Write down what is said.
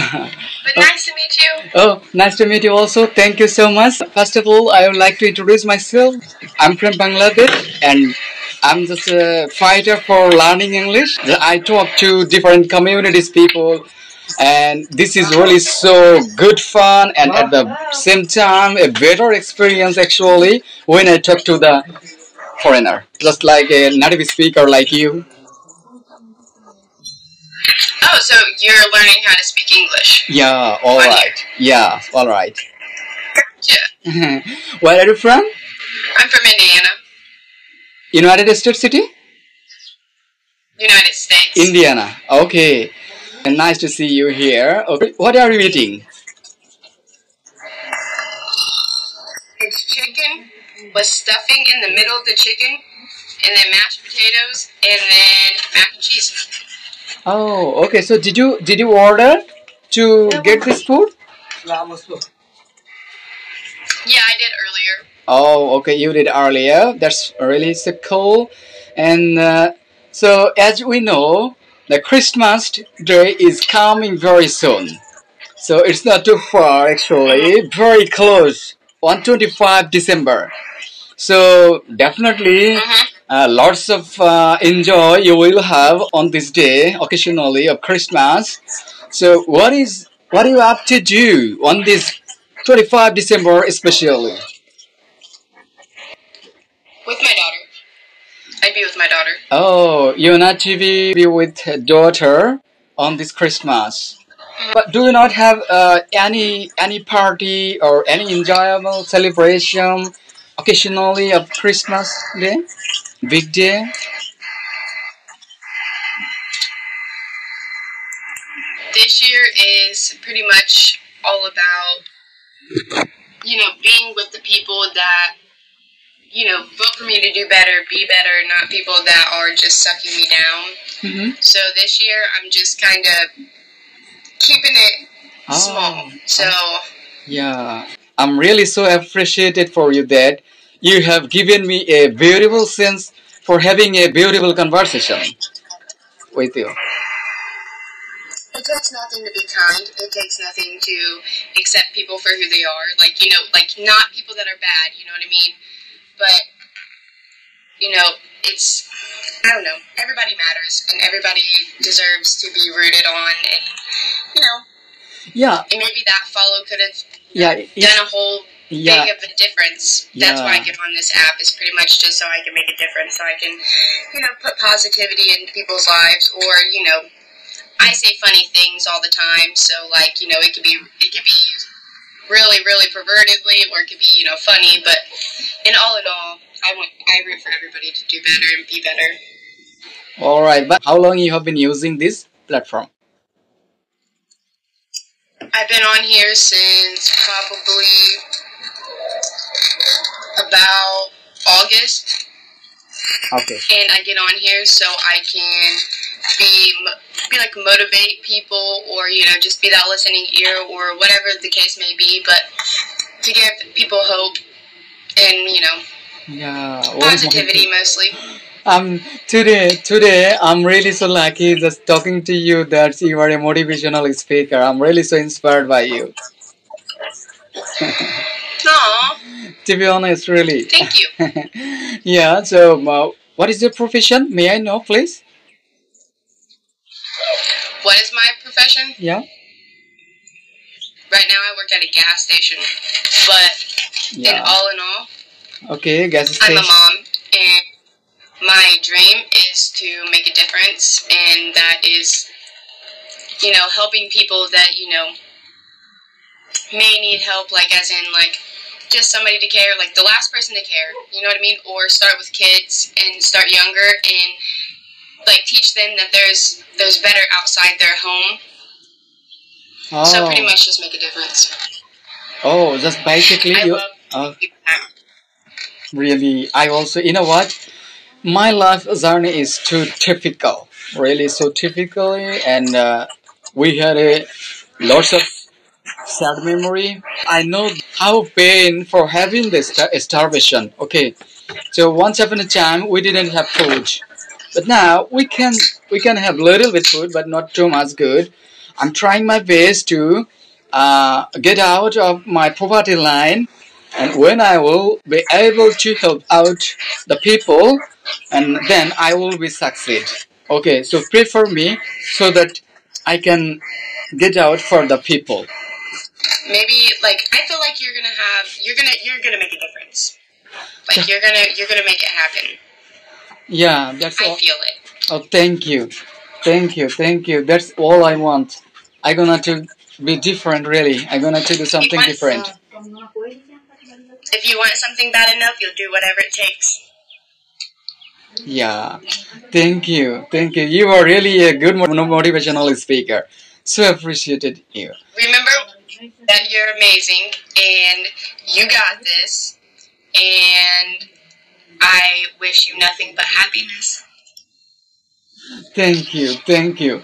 But nice to meet you. Oh, nice to meet you also. Thank you so much. First of all, I would like to introduce myself. I'm from Bangladesh and I'm just a fighter for learning English. I talk to different communities people and this is really so good fun and at the same time a better experience actually when I talk to the foreigner. Just like a native speaker like you. Oh, so you're learning how to speak English. Yeah, all On right. Yeah, all right. Yeah. Where are you from? I'm from Indiana, United States City? United States. Indiana. Okay. And nice to see you here. Okay. What are you eating? It's chicken with stuffing in the middle of the chicken, and then mashed potatoes, and then mac and cheese. Oh, okay. So did you order to get this food? Yeah, I did earlier. Oh, okay. You did earlier. That's really so cool. And so as we know, the Christmas day is coming very soon. So it's not too far actually. Very close. On 25 December. So definitely, lots of enjoy you will have on this day, occasionally of Christmas. So what are you up to do on this 25 December especially? With my daughter. I'd be with my daughter. Oh, you're not to be with daughter on this Christmas. But do you not have any party or any enjoyable celebration occasionally of Christmas day, big day? This year is pretty much all about, being with the people that, vote for me to do better, be better, not people that are just sucking me down. So this year, I'm just kind of keeping it small. So, Yeah, I'm really so appreciated for you that you have given me a beautiful sense for having a beautiful conversation with you. it takes nothing to be kind. It takes nothing to accept people for who they are. Like not people that are bad, you know what I mean? But, it's, I don't know, everybody matters, and everybody deserves to be rooted on, and, Yeah, and maybe that follow could have yeah, done a whole yeah, big of a difference. That's why I yeah. get on this app, is pretty much just so I can make a difference, so I can, put positivity into people's lives, or, I say funny things all the time, so, it could be really, really pervertedly, or it could be, funny, but in all, I root for everybody to do better and be better. All right, but how long you have been using this platform? I've been on here since probably about August, Okay. and I get on here so I can be like motivate people, or just be that listening ear, or whatever the case may be, but to give people hope and Yeah. positivity mostly. Today I'm really so lucky just talking to you that you are a motivational speaker. I'm really so inspired by you. Aw, To be honest, really. thank you. Yeah. So, what is your profession? May I know, please? What is my profession? Yeah. Right now I work at a gas station, but Yeah. in all, Okay. Gas I'm a station. mom, and my dream is to make a difference, and that is, helping people that, may need help, like, as in, like, just somebody to care, like, the last person to care, you know what I mean? Or start with kids, and start younger, and, like, teach them that there's better outside their home. So pretty Oh. much just make a difference. Oh, just basically I you. love Uh, people that. really, I also. You know what? My life journey is too typical. Really, so typically, and we had a lots of sad memory. I know how pain for having this starvation. Okay, so once upon a time we didn't have food, but now we can have little bit food, but not too much good. I'm trying my best to get out of my poverty line, and when I will be able to help out the people, and then I will be succeed. Okay, so pray for me so that I can get out for the people. Maybe like I feel like you're gonna make a difference. Like you're gonna make it happen. Yeah, that's I all. feel it. Oh, thank you. That's all I want. I gonna to be different, really. I gonna to do something different. If you want something bad enough, you'll do whatever it takes. Yeah, thank you. You are really a good motivational speaker. So appreciated you. Remember that you're amazing and you got this. And I wish you nothing but happiness. Thank you.